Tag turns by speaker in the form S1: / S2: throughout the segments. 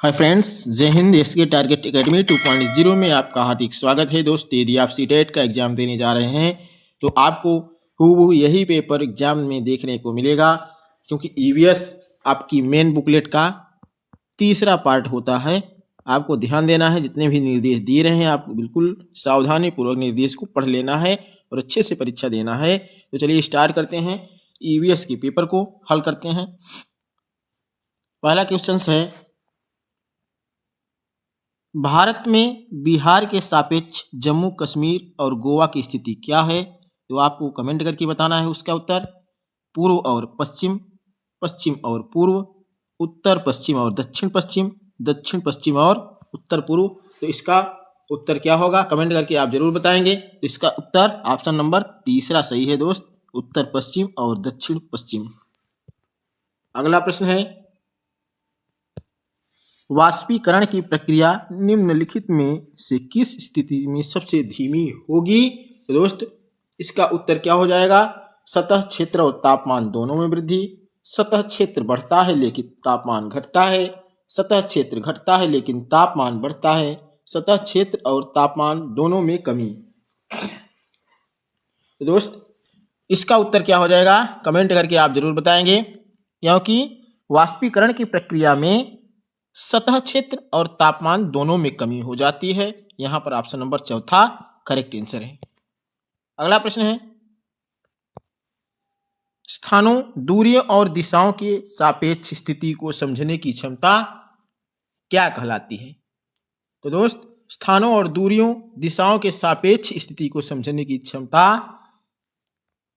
S1: Hi friends, जय Hind. SK target academy 2.0 में आपका हार्दिक स्वागत है। दोस्त, यदि आप सीटेट का एग्जाम देने जा रहे हैं तो आपको हूबहू यही पेपर एग्जाम में देखने को मिलेगा, क्योंकि ईवीएस आपकी मेन बुकलेट का तीसरा पार्ट होता है। आपको ध्यान देना है, जितने भी निर्देश दिए रहे हैं आपको बिल्कुल सावधानी पूर्वक निर्देश को पढ़ लेना है और अच्छे से परीक्षा देना है। तो चलिए स्टार्ट करते हैं, ईवीएस के पेपर को हल करते हैं। पहला क्वेश्चन है, भारत में बिहार के सापेक्ष जम्मू कश्मीर और गोवा की स्थिति क्या है? तो आपको कमेंट करके बताना है उसका उत्तर। पूर्व और पश्चिम, पश्चिम और पूर्व, उत्तर पश्चिम और दक्षिण पश्चिम, दक्षिण पश्चिम और उत्तर पूर्व। तो इसका उत्तर क्या होगा, कमेंट करके आप जरूर बताएंगे। तो इसका उत्तर ऑप्शन नंबर तीसरा सही है दोस्त, उत्तर पश्चिम और दक्षिण पश्चिम। अगला प्रश्न है, वाष्पीकरण की प्रक्रिया निम्नलिखित में से किस स्थिति में सबसे धीमी होगी? तो दोस्त इसका उत्तर क्या हो जाएगा, सतह क्षेत्र और तापमान दोनों में वृद्धि, सतह क्षेत्र बढ़ता है लेकिन तापमान घटता है, सतह क्षेत्र घटता है लेकिन तापमान बढ़ता है, सतह क्षेत्र और तापमान दोनों में कमी। तो दोस्त इसका उत्तर क्या हो जाएगा, कमेंट करके आप जरूर बताएंगे, क्योंकि वाष्पीकरण की प्रक्रिया में सतह क्षेत्र और तापमान दोनों में कमी हो जाती है। यहां पर ऑप्शन नंबर चौथा करेक्ट आंसर है। अगला प्रश्न है, स्थानों, दूरियों और दिशाओं के सापेक्ष स्थिति को समझने की क्षमता क्या कहलाती है? तो दोस्त स्थानों और दूरियों, दिशाओं के सापेक्ष स्थिति को समझने की क्षमता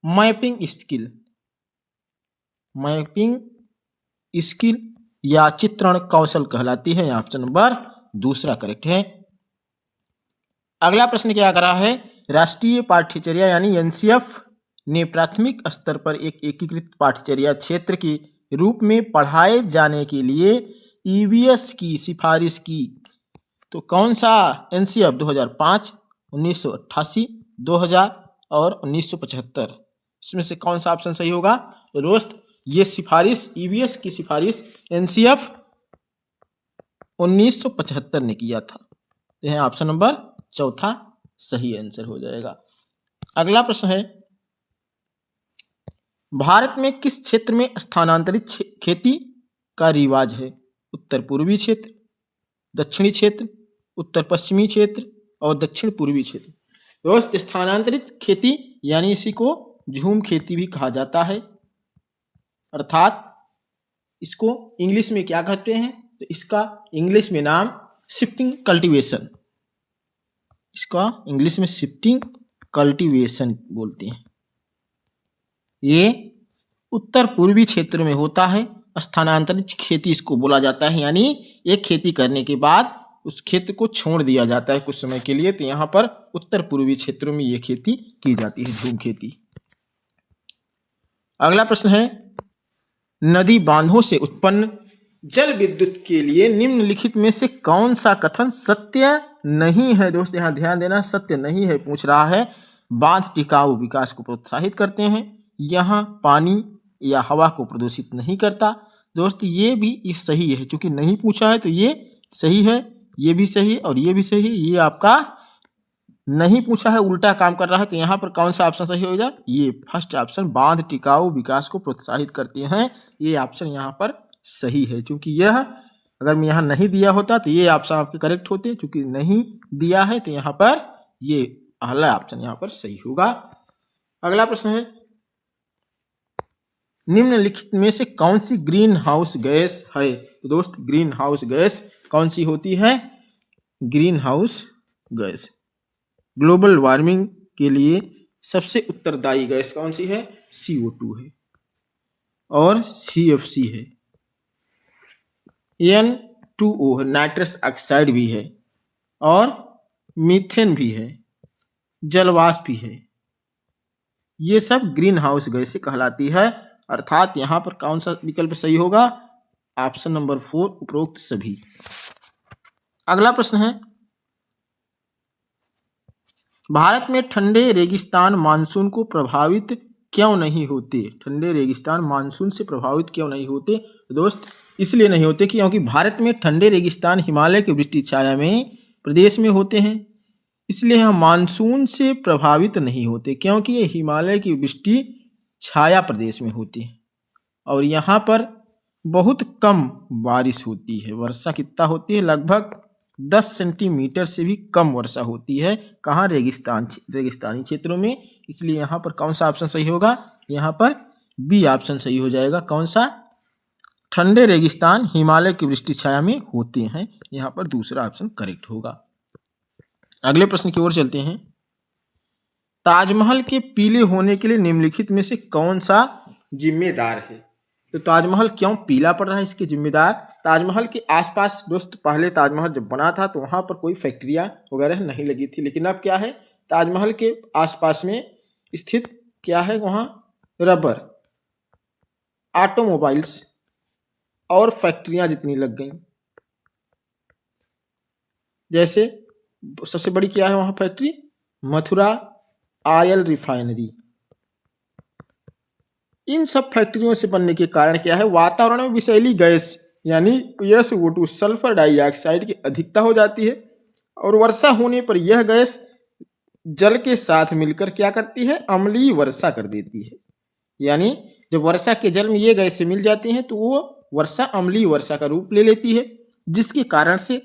S1: मैपिंग स्किल, मैपिंग स्किल या चित्रण कौशल कहलाती है। ऑप्शन नंबर दूसरा करेक्ट है। अगला प्रश्न क्या कर रहा है, राष्ट्रीय पाठ्यचर्या यानी एनसीएफ ने प्राथमिक स्तर पर एक एकीकृत पाठ्यचर्या क्षेत्र के रूप में पढ़ाए जाने के लिए ईवीएस की सिफारिश की। तो कौन सा एनसीएफ 2005, 1988, 2000 और 1975, इसमें से कौन सा ऑप्शन सही होगा? तो दोस्त ये सिफारिश, ईवीएस की सिफारिश एनसीएफ 1975 ने किया था। तो यह ऑप्शन नंबर चौथा सही आंसर हो जाएगा। अगला प्रश्न है, भारत में किस क्षेत्र में स्थानांतरित खेती का रिवाज है? उत्तर पूर्वी क्षेत्र, दक्षिणी क्षेत्र, उत्तर पश्चिमी क्षेत्र और दक्षिण पूर्वी क्षेत्र। दोस्त स्थानांतरित खेती यानी इसी को झूम खेती भी कहा जाता है, अर्थात इसको इंग्लिश में क्या कहते हैं? तो इसका इंग्लिश में नाम शिफ्टिंग कल्टीवेशन, इसका इंग्लिश में शिफ्टिंग कल्टीवेशन बोलते हैं। ये उत्तर पूर्वी क्षेत्र में होता है। स्थानांतरित खेती इसको बोला जाता है, यानी एक खेती करने के बाद उस क्षेत्र को छोड़ दिया जाता है कुछ समय के लिए। तो यहाँ पर उत्तर पूर्वी क्षेत्रों में ये खेती की जाती है, झूम खेती। अगला प्रश्न है, नदी बांधों से उत्पन्न जल विद्युत के लिए निम्नलिखित में से कौन सा कथन सत्य नहीं है? दोस्त यहां ध्यान देना, सत्य नहीं है पूछ रहा है। बांध टिकाऊ विकास को प्रोत्साहित करते हैं, यहां पानी या हवा को प्रदूषित नहीं करता। दोस्त ये भी सही है, क्योंकि नहीं पूछा है तो ये सही है, ये भी सही है और ये भी सही है। ये आपका नहीं पूछा है, उल्टा काम कर रहा है। तो यहाँ पर कौन सा ऑप्शन सही हो जाए? ये फर्स्ट ऑप्शन, बांध टिकाऊ विकास को प्रोत्साहित करते हैं, ये ऑप्शन यहाँ पर सही है। क्योंकि यह अगर मैं यहाँ नहीं दिया होता तो ये ऑप्शन आपके करेक्ट होते, क्योंकि नहीं दिया है तो यहाँ पर ये पहला ऑप्शन यहाँ पर सही होगा। अगला प्रश्न है, निम्नलिखित में से कौन सी ग्रीन हाउस गैस है? तो दोस्त ग्रीन हाउस गैस कौन सी होती है? Green house gas global warming के लिए सबसे उत्तरदायी गैस कौन सी है? CO2 है और CFC है, N2O है, नाइट्रस ऑक्साइड भी है और मीथेन भी है, जलवाष्प भी है। ये सब ग्रीन हाउस गैस कहलाती है, अर्थात यहाँ पर कौन सा विकल्प सही होगा? ऑप्शन नंबर 4 उपरोक्त सभी। अगला प्रश्न है, भारत में ठंडे रेगिस्तान मानसून को प्रभावित क्यों नहीं होते? ठंडे रेगिस्तान मानसून से प्रभावित क्यों नहीं होते? दोस्त इसलिए नहीं होते क्योंकि भारत में ठंडे रेगिस्तान हिमालय की वृष्टि छाया में प्रदेश में होते हैं, इसलिए हम मानसून से प्रभावित नहीं होते क्योंकि ये हिमालय की वृष्टि छाया प्रदेश में होती है और यहाँ पर बहुत कम बारिश होती है। वर्षा कितना होती है? लगभग 10 सेंटीमीटर से भी कम वर्षा होती है। कहाँ? रेगिस्तानी क्षेत्रों में। इसलिए यहाँ पर कौन सा ऑप्शन सही होगा? यहाँ पर बी ऑप्शन सही हो जाएगा। कौन सा? ठंडे रेगिस्तान हिमालय की वृष्टि छाया में होते हैं। यहाँ पर दूसरा ऑप्शन करेक्ट होगा। अगले प्रश्न की ओर चलते हैं। ताजमहल के पीले होने के लिए निम्नलिखित में से कौन सा जिम्मेदार है? तो ताजमहल क्यों पीला पड़ रहा है, इसके जिम्मेदार? ताजमहल के आसपास दोस्त पहले ताजमहल जब बना था तो वहां पर कोई फैक्ट्रियां वगैरह नहीं लगी थी, लेकिन अब क्या है? ताजमहल के आसपास में स्थित क्या है? वहां रबर, ऑटोमोबाइल्स और फैक्ट्रियां जितनी लग गई। जैसे सबसे बड़ी क्या है वहां फैक्ट्री? Mathura oil refinery. इन सब फैक्ट्रियों से बनने के कारण क्या है? वातावरण में विषैली गैस यानी SO2 सल्फर डाइऑक्साइड की अधिकता हो जाती है और वर्षा होने पर यह गैस जल के साथ मिलकर क्या करती है? अम्लीय वर्षा कर देती है। यानी जब वर्षा के जल में ये गैसें मिल जाती हैं तो वो वर्षा अम्लीय वर्षा का रूप ले लेती है, जिसके कारण से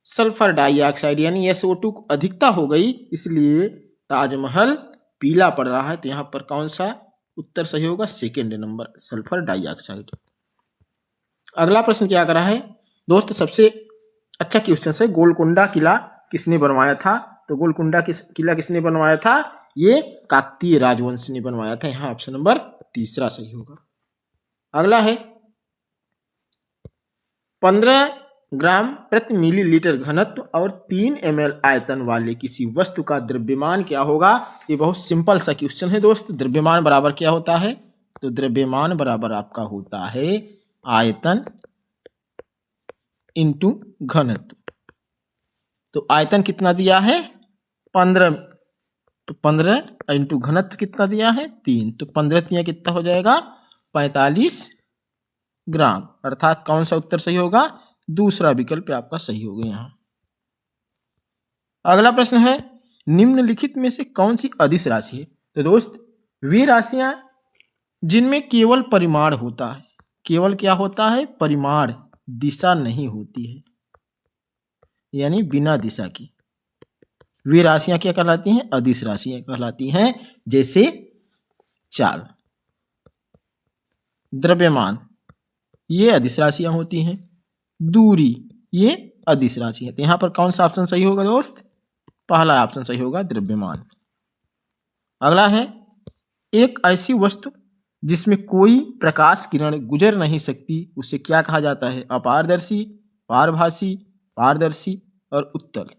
S1: सल्फर डाइऑक्साइड यानी SO2 की अधिकता हो गई, इसलिए ताजमहल पीला पड़ रहा है। तो यहाँ पर कौन सा उत्तर सही होगा? Second number, sulphur dioxide. अगला प्रश्न क्या कर रहा है दोस्त? सबसे अच्छा क्वेश्चन है। गोलकुंडा किला किसने बनवाया था? तो गोलकुंडा किला किसने बनवाया था? ये काकतीय राजवंश ने बनवाया था। यहाँ ऑप्शन नंबर तीसरा सही होगा। अगला है 15 ग्राम प्रति मिलीलीटर घनत्व और 3 ml आयतन वाले किसी वस्तु का द्रव्यमान क्या होगा? ये बहुत सिंपल सा क्वेश्चन है दोस्त। द्रव्यमान बराबर क्या होता है? तो द्रव्यमान बराबर आपका होता है आयतन इंटू घनत्व। तो आयतन कितना दिया है? 15, तो 15 इंटू घनत्व कितना दिया है? 3, तो 15 तिया कितना हो जाएगा? 45 ग्राम। अर्थात कौन सा उत्तर सही होगा? दूसरा विकल्प आपका सही होगा यहाँ। अगला प्रश्न है निम्नलिखित में से कौन सी अदिश राशि है? तो दोस्त वे राशियां जिनमें केवल परिमाण होता है। केवल क्या होता है? परिमाण, दिशा नहीं होती है, यानी बिना दिशा की। वे राशियां क्या कहलाती हैं? अदिश राशियां कहलाती हैं। जैसे चाल, द्रव्यमान, ये अदिश राशियां होती हैं। दूरी, ये अदिश राशि है। तो यहां पर कौन सा ऑप्शन सही होगा दोस्त? पहला ऑप्शन सही होगा, द्रव्यमान। अगला है एक ऐसी वस्तु जिसमें कोई प्रकाश किरण गुजर नहीं सकती, उसे क्या कहा जाता है? अपारदर्शी, पारभासी, पारदर्शी और उत्तल।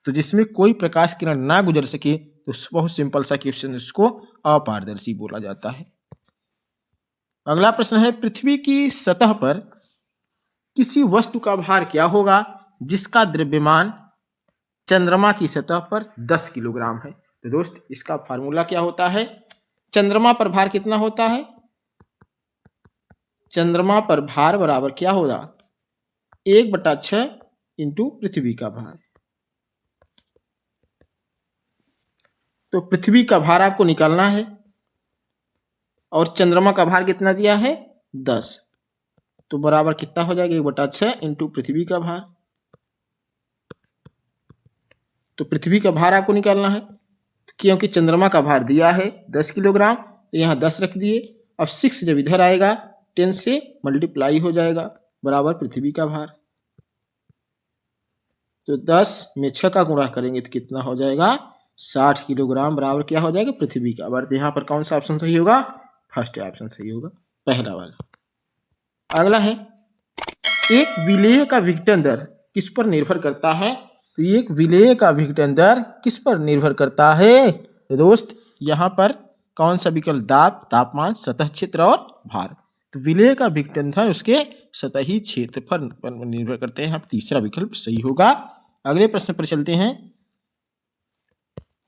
S1: तो जिसमें कोई प्रकाश किरण ना गुजर सके तो बहुत सिंपल सा क्वेश्चन, इसको अपारदर्शी बोला जाता है। अगला प्रश्न है पृथ्वी की सतह पर किसी वस्तु का भार क्या होगा जिसका द्रव्यमान चंद्रमा की सतह पर 10 किलोग्राम है? तो दोस्त इसका फार्मूला क्या होता है? चंद्रमा पर भार कितना होता है? चंद्रमा पर भार बराबर क्या होगा? 1/6 इंटू पृथ्वी का भार। तो पृथ्वी का भार आपको निकालना है और चंद्रमा का भार कितना दिया है? 10, तो बराबर कितना हो जाएगा? 1/6 इंटू पृथ्वी का भार। तो पृथ्वी का भार आपको निकालना है, क्योंकि चंद्रमा का भार दिया है 10 किलोग्राम, तो यहाँ 10 रख दिए। अब 6 जब इधर आएगा 10 से मल्टीप्लाई हो जाएगा, बराबर पृथ्वी का भार। तो 10 में 6 का गुणा करेंगे तो कितना हो जाएगा? 60 किलोग्राम, बराबर क्या हो जाएगा? पृथ्वी का भार। यहाँ पर कौन सा ऑप्शन सही होगा? फर्स्ट ऑप्शन सही होगा, पहला वाला। अगला है एक विलेय का विघटन दर किस पर निर्भर करता है? तो एक विलेय का विघटन दर किस पर निर्भर करता है? तो दोस्त यहाँ पर कौन सा विकल्प? दाब, तापमान, सतह क्षेत्र और भार। तो विलेय का विघटन दर उसके सतही क्षेत्र पर निर्भर करते हैं। यहाँ तीसरा विकल्प सही होगा। अगले प्रश्न पर चलते हैं।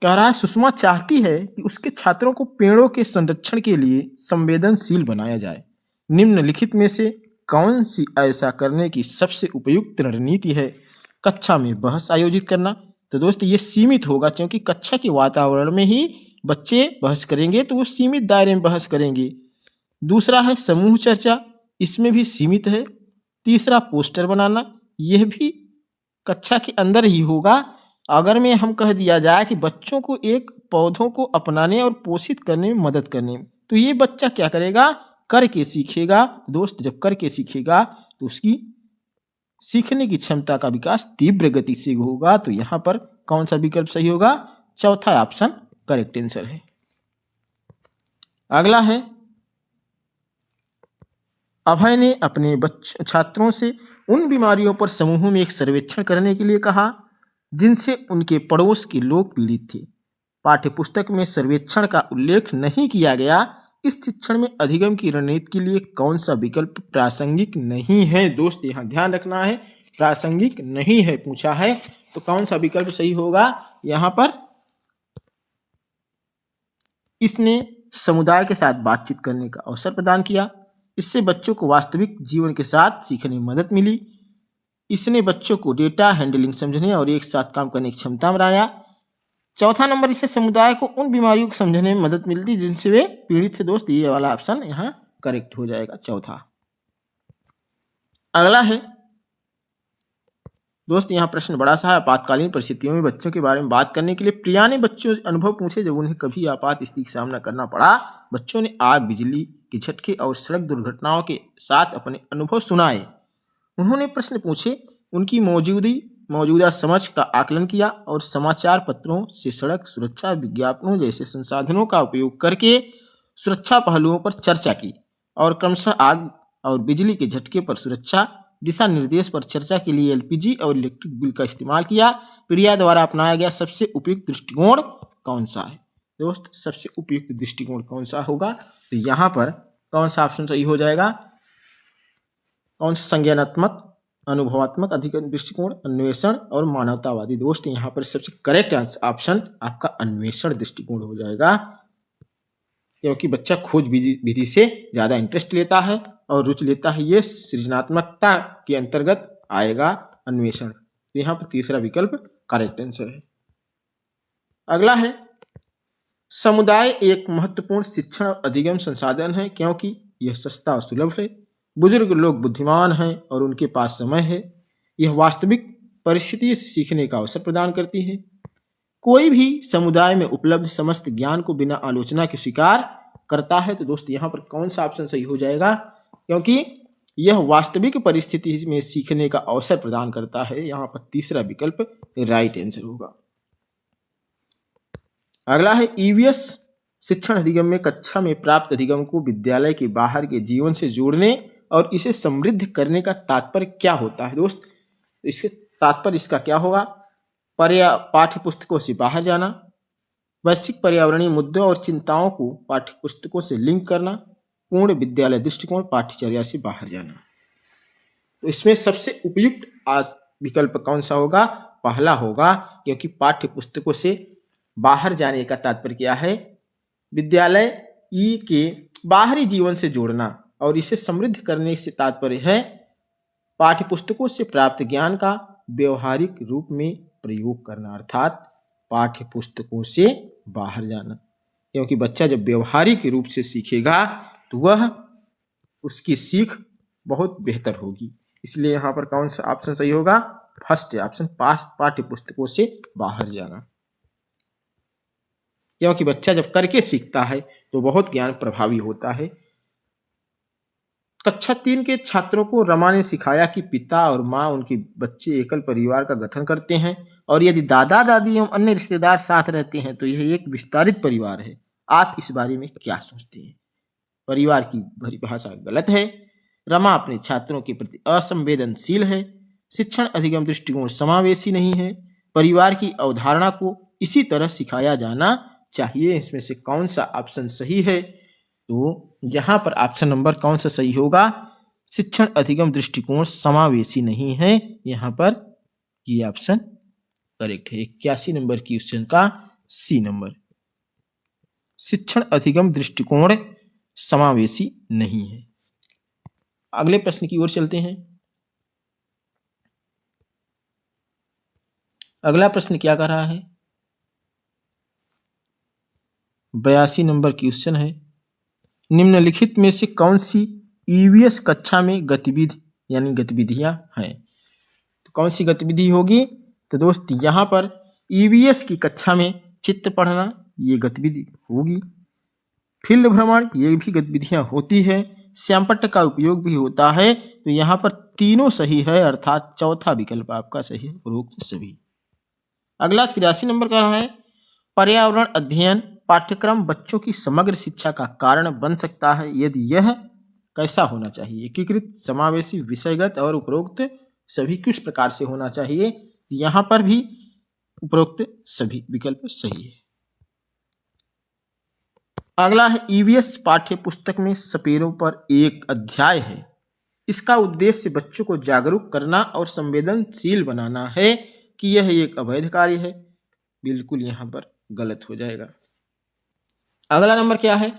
S1: कह रहा है सुषमा चाहती है कि उसके छात्रों को पेड़ों के संरक्षण के लिए संवेदनशील बनाया जाए। निम्नलिखित में से कौन सी ऐसा करने की सबसे उपयुक्त रणनीति है? कक्षा में बहस आयोजित करना। तो दोस्त ये सीमित होगा, क्योंकि कक्षा के वातावरण में ही बच्चे बहस करेंगे तो वो सीमित दायरे में बहस करेंगे। दूसरा है समूह चर्चा, इसमें भी सीमित है। तीसरा पोस्टर बनाना, यह भी कक्षा के अंदर ही होगा। अगर में हम कह दिया जाए कि बच्चों को एक पौधों को अपनाने और पोषित करने में मदद करने, तो ये बच्चा क्या करेगा? करके सीखेगा। दोस्त जब करके सीखेगा तो उसकी सीखने की क्षमता का विकास तीव्र गति से होगा। तो यहाँ पर कौन सा विकल्प सही होगा? चौथा ऑप्शन करेक्ट आंसर है। अगला है, अभय ने अपने छात्रों से उन बीमारियों पर समूह में एक सर्वेक्षण करने के लिए कहा जिनसे उनके पड़ोस के लोग पीड़ित थे। पाठ्यपुस्तक में सर्वेक्षण का उल्लेख नहीं किया गया। इस शिक्षण में अधिगम की रणनीति के लिए कौन सा विकल्प प्रासंगिक नहीं है? दोस्त यहाँ ध्यान रखना है, प्रासंगिक नहीं है पूछा है, तो कौन सा विकल्प सही होगा? यहाँ पर इसने समुदाय के साथ बातचीत करने का अवसर प्रदान किया। इससे बच्चों को वास्तविक जीवन के साथ सीखने में मदद मिली। इसने बच्चों को डेटा हैंडलिंग समझने और एक साथ काम करने की क्षमता बनाया। चौथा नंबर, इससे समुदाय को उन बीमारियों को समझने में मदद मिलती जिनसे वे पीड़ित थे। दोस्त ये वाला ऑप्शन यहाँ करेक्ट हो जाएगा, चौथा। अगला है दोस्त, यहाँ प्रश्न बड़ा सा है। आपातकालीन परिस्थितियों में बच्चों के बारे में बात करने के लिए प्रिया ने बच्चों से अनुभव पूछे जब उन्हें कभी आपात स्थिति का सामना करना पड़ा। बच्चों ने आग, बिजली के झटके और सड़क दुर्घटनाओं के साथ अपने अनुभव सुनाए। उन्होंने प्रश्न पूछे, उनकी मौजूदा समझ का आकलन किया और समाचार पत्रों से सड़क सुरक्षा विज्ञापनों जैसे संसाधनों का उपयोग करके सुरक्षा पहलुओं पर चर्चा की और क्रमशः आग और बिजली के झटके पर सुरक्षा दिशा निर्देश पर चर्चा के लिए एलपीजी और इलेक्ट्रिक बिल का इस्तेमाल किया। प्रिया द्वारा अपनाया गया सबसे उपयुक्त दृष्टिकोण कौन सा है? दोस्त सबसे उपयुक्त दृष्टिकोण कौन सा होगा? तो यहाँ पर कौन सा ऑप्शन सही हो जाएगा? कौन सा? संज्ञानात्मक, अनुभवात्मक अधिगम दृष्टिकोण, अन्वेषण और मानवतावादी। दोस्त यहाँ पर सबसे करेक्ट ऑप्शन आपका अन्वेषण दृष्टिकोण हो जाएगा, क्योंकि बच्चा खोज विधि से ज्यादा इंटरेस्ट लेता है और रुचि लेता है। ये सृजनात्मकता के अंतर्गत आएगा अन्वेषण। तो यहाँ पर तीसरा विकल्प करेक्ट आंसर है। अगला है, समुदाय एक महत्वपूर्ण शिक्षण और अधिगम संसाधन है क्योंकि यह सस्ता और सुलभ है। बुजुर्ग लोग बुद्धिमान हैं और उनके पास समय है। यह वास्तविक परिस्थिति से सीखने का अवसर प्रदान करती है। कोई भी समुदाय में उपलब्ध समस्त ज्ञान को बिना आलोचना के स्वीकार करता है। तो दोस्त यहाँ पर कौन सा ऑप्शन सही हो जाएगा? क्योंकि यह वास्तविक परिस्थिति में सीखने का अवसर प्रदान करता है। यहाँ पर तीसरा विकल्प राइट आंसर होगा। अगला है, ईवीएस शिक्षण अधिगम में कक्षा में प्राप्त अधिगम को विद्यालय के बाहर के जीवन से जोड़ने और इसे समृद्ध करने का तात्पर्य क्या होता है? दोस्त इसके तात्पर्य इसका क्या होगा? पाठ्य पुस्तकों से बाहर जाना, वैश्विक पर्यावरणीय मुद्दों और चिंताओं को पाठ्य पुस्तकों से लिंक करना, पूर्ण विद्यालय दृष्टिकोण, पाठ्यचर्या से बाहर जाना। तो इसमें सबसे उपयुक्त विकल्प कौन सा होगा? पहला होगा, क्योंकि पाठ्य पुस्तकों से बाहर जाने का तात्पर्य क्या है? विद्यालय के बाहरी जीवन से जोड़ना और इसे समृद्ध करने से तात्पर्य है पाठ्य पुस्तकों से प्राप्त ज्ञान का व्यवहारिक रूप में प्रयोग करना, अर्थात पाठ्य पुस्तकों से बाहर जाना। क्योंकि बच्चा जब व्यवहारिक रूप से सीखेगा तो वह उसकी सीख बहुत बेहतर होगी। इसलिए यहाँ पर कौन सा ऑप्शन सही होगा? फर्स्ट ऑप्शन, पाठ्य पुस्तकों से बाहर जाना। क्योंकि बच्चा जब करके सीखता है तो बहुत ज्ञान प्रभावी होता है। कक्षा 3 के छात्रों को रमा ने सिखाया कि पिता और माँ उनके बच्चे एकल परिवार का गठन करते हैं और यदि दादा दादी एवं अन्य रिश्तेदार साथ रहते हैं तो यह एक विस्तारित परिवार है। आप इस बारे में क्या सोचते हैं? परिवार की परिभाषा गलत है। रमा अपने छात्रों के प्रति असंवेदनशील है। शिक्षण अधिगम दृष्टिकोण समावेशी नहीं है। परिवार की अवधारणा को इसी तरह सिखाया जाना चाहिए। इसमें से कौन सा ऑप्शन सही है? तो यहाँ पर ऑप्शन नंबर कौन सा सही होगा? शिक्षण अधिगम दृष्टिकोण समावेशी नहीं है। यहाँ पर ये ऑप्शन करेक्ट है। 81 नंबर क्वेश्चन का सी नंबर। शिक्षण अधिगम दृष्टिकोण समावेशी नहीं है। अगले प्रश्न की ओर चलते हैं। अगला प्रश्न क्या कह रहा है? 82 नंबर क्वेश्चन है, निम्नलिखित में से कौन सी ईवीएस कक्षा में गतिविधि यानी गतिविधियां हैं? तो कौन सी गतिविधि होगी? तो दोस्त यहाँ पर ईवीएस की कक्षा में चित्र पढ़ना ये गतिविधि होगी, फील्ड भ्रमण ये भी गतिविधियां होती है, श्यामपट्ट का उपयोग भी होता है। तो यहाँ पर तीनों सही है, अर्थात चौथा विकल्प आपका सही है, उपरोक्त सभी। अगला 83 नंबर का है, पर्यावरण अध्ययन पाठ्यक्रम बच्चों की समग्र शिक्षा का कारण बन सकता है यदि यह कैसा होना चाहिए? एकीकृत, समावेशी, विषयगत और उपरोक्त सभी किस प्रकार से होना चाहिए? यहाँ पर भी उपरोक्त सभी विकल्प सही है। अगला है, ईवीएस पाठ्य पुस्तक में सपेरों पर एक अध्याय है, इसका उद्देश्य बच्चों को जागरूक करना और संवेदनशील बनाना है कि यह एक अवैध कार्य है? बिल्कुल यहाँ पर गलत हो जाएगा। अगला नंबर क्या है?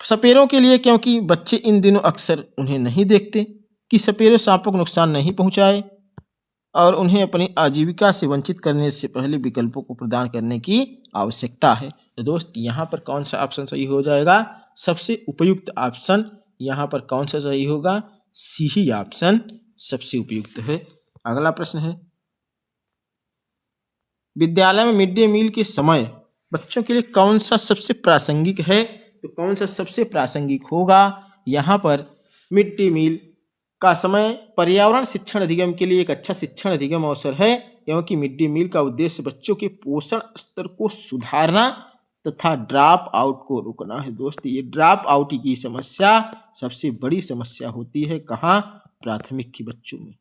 S1: सपेरों के लिए, क्योंकि बच्चे इन दिनों अक्सर उन्हें नहीं देखते, कि सपेरे सांपों को नुकसान नहीं पहुंचाए और उन्हें अपनी आजीविका से वंचित करने से पहले विकल्पों को प्रदान करने की आवश्यकता है। तो दोस्त यहाँ पर कौन सा ऑप्शन सही हो जाएगा? सबसे उपयुक्त ऑप्शन यहाँ पर कौन सा सही होगा? सी ही ऑप्शन सबसे उपयुक्त है। अगला प्रश्न है, विद्यालय में मिड डे मील के समय बच्चों के लिए कौन सा सबसे प्रासंगिक है? तो कौन सा सबसे प्रासंगिक होगा? यहाँ पर मिड डे मील का समय पर्यावरण शिक्षण अधिगम के लिए एक अच्छा शिक्षण अधिगम अवसर है, क्योंकि मिड डे मील का उद्देश्य बच्चों के पोषण स्तर को सुधारना तथा ड्रॉप आउट को रोकना है। दोस्त ये ड्रॉप आउट की समस्या सबसे बड़ी समस्या होती है कहाँ? प्राथमिक के बच्चों में।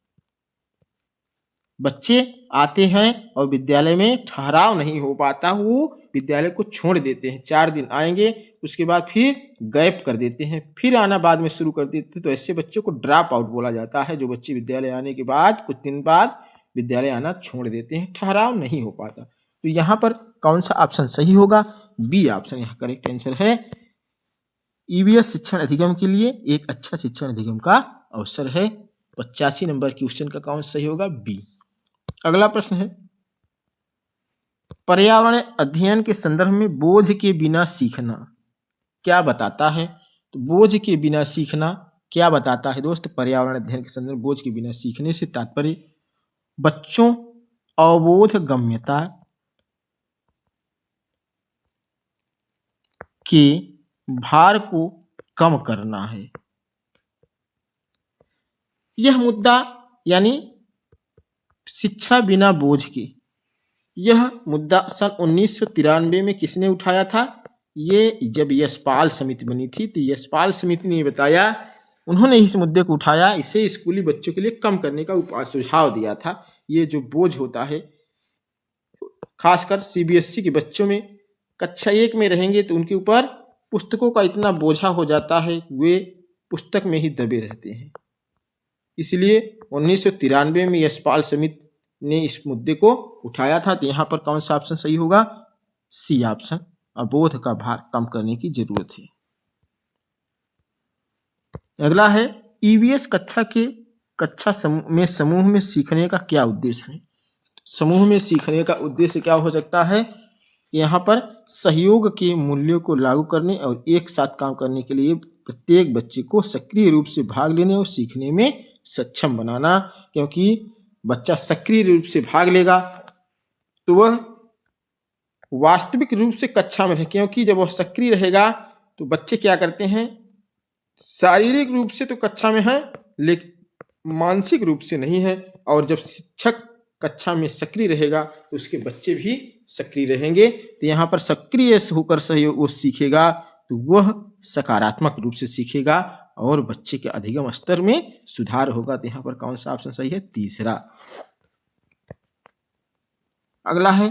S1: बच्चे आते हैं और विद्यालय में ठहराव नहीं हो पाता, वो विद्यालय को छोड़ देते हैं, 4 दिन आएंगे उसके बाद फिर गैप कर देते हैं, फिर आना बाद में शुरू कर देते हैं। तो ऐसे बच्चों को ड्रॉप आउट बोला जाता है, जो बच्चे विद्यालय आने के बाद कुछ दिन बाद विद्यालय आना छोड़ देते हैं, ठहराव नहीं हो पाता। तो यहाँ पर कौन सा ऑप्शन सही होगा? बी ऑप्शन यहाँ करेक्ट आंसर है। ईवीएस शिक्षण अधिगम के लिए एक अच्छा शिक्षण अधिगम का अवसर है। 85 नंबर क्वेश्चन का कौन सही होगा? बी। अगला प्रश्न है, पर्यावरण अध्ययन के संदर्भ में बोझ के बिना सीखना क्या बताता है? तो बोझ के बिना सीखना क्या बताता है दोस्त? पर्यावरण अध्ययन के संदर्भ में बोझ के बिना सीखने से तात्पर्य बच्चों अवबोध गम्यता के भार को कम करना है। यह मुद्दा यानी शिक्षा बिना बोझ के, यह मुद्दा सन 1993 में किसने उठाया था? ये जब यशपाल समिति बनी थी, तो यशपाल समिति ने बताया, उन्होंने इस मुद्दे को उठाया, इसे स्कूली बच्चों के लिए कम करने का सुझाव दिया था। ये जो बोझ होता है, खासकर सीबीएसई के बच्चों में कक्षा 1 में रहेंगे तो उनके ऊपर पुस्तकों का इतना बोझा हो जाता है, वे पुस्तक में ही दबे रहते हैं। इसलिए 1993 में यशपाल समिति ने इस मुद्दे को उठाया था। तो यहाँ पर कौन सा ऑप्शन सही होगा? सी ऑप्शन, अबोध का भार कम करने की जरूरत है। अगला है, ईवीएस कक्षा समूह में सीखने का क्या उद्देश्य है? समूह में सीखने का उद्देश्य क्या हो सकता है? यहाँ पर सहयोग के मूल्यों को लागू करने और एक साथ काम करने के लिए प्रत्येक बच्चे को सक्रिय रूप से भाग लेने और सीखने में सक्षम बनाना, क्योंकि बच्चा सक्रिय रूप से भाग लेगा तो वह वास्तविक रूप से कक्षा में रहे, क्योंकि जब वह सक्रिय रहेगा तो बच्चे क्या करते हैं, शारीरिक रूप से तो कक्षा में है लेकिन मानसिक रूप से नहीं है। और जब शिक्षक कक्षा में सक्रिय रहेगा तो उसके बच्चे भी सक्रिय रहेंगे। तो यहाँ पर सक्रिय होकर सहयोग वो सीखेगा तो वह सकारात्मक रूप से सीखेगा और बच्चे के अधिगम स्तर में सुधार होगा। तो यहाँ पर कौन सा ऑप्शन सही है? तीसरा। अगला है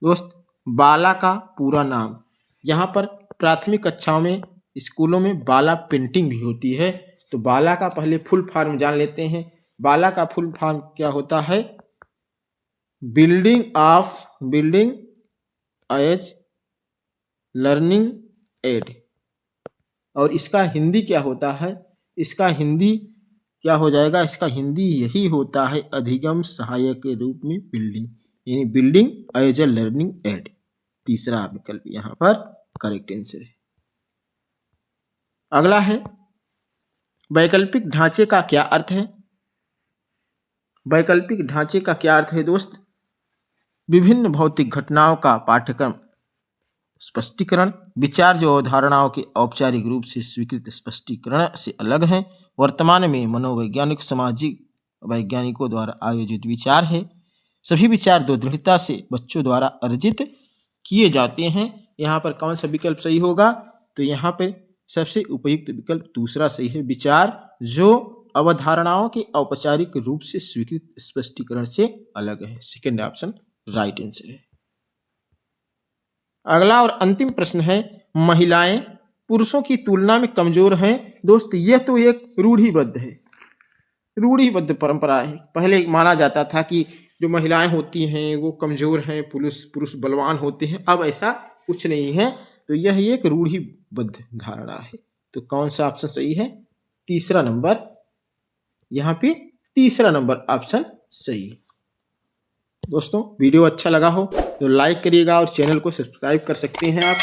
S1: दोस्त, बाला का पूरा नाम। यहाँ पर प्राथमिक कक्षाओं में स्कूलों में बाला पेंटिंग भी होती है, तो बाला का पहले फुल फॉर्म जान लेते हैं। बाला का फुल फॉर्म क्या होता है? Building as learning aid. और इसका हिंदी क्या होता है? इसका हिंदी क्या हो जाएगा? इसका हिंदी यही होता है अधिगम सहायक के रूप में बिल्डिंग, यानी building as a learning aid. तीसरा विकल्प यहाँ पर करेक्ट आंसर है। अगला है वैकल्पिक ढांचे का क्या अर्थ है? वैकल्पिक ढांचे का क्या अर्थ है दोस्त? विभिन्न भौतिक घटनाओं का पाठ्यक्रम स्पष्टीकरण, विचार जो अवधारणाओं के औपचारिक रूप से स्वीकृत स्पष्टीकरण से अलग हैं, वर्तमान में मनोवैज्ञानिक सामाजिक वैज्ञानिकों द्वारा आयोजित विचार है, सभी विचार दो दृढ़ता से बच्चों द्वारा अर्जित किए जाते हैं। यहाँ पर कौन सा विकल्प सही होगा? तो यहाँ पर सबसे उपयुक्त विकल्प दूसरा सही है, विचार जो अवधारणाओं के औपचारिक रूप से स्वीकृत स्पष्टीकरण से अलग है। सेकेंड ऑप्शन राइट आंसर है। अगला और अंतिम प्रश्न है, महिलाएं पुरुषों की तुलना में कमजोर हैं। दोस्त यह तो एक रूढ़िबद्ध है, रूढ़िबद्ध परंपरा है। पहले माना जाता था कि जो महिलाएं होती हैं वो कमजोर हैं, पुरुष बलवान होते हैं। अब ऐसा कुछ नहीं है। तो यह एक रूढ़िबद्ध धारणा है। तो कौन सा ऑप्शन सही है? तीसरा नंबर, यहाँ पे तीसरा नंबर ऑप्शन सही है। दोस्तों वीडियो अच्छा लगा हो तो लाइक करिएगा और चैनल को सब्सक्राइब कर सकते हैं आप।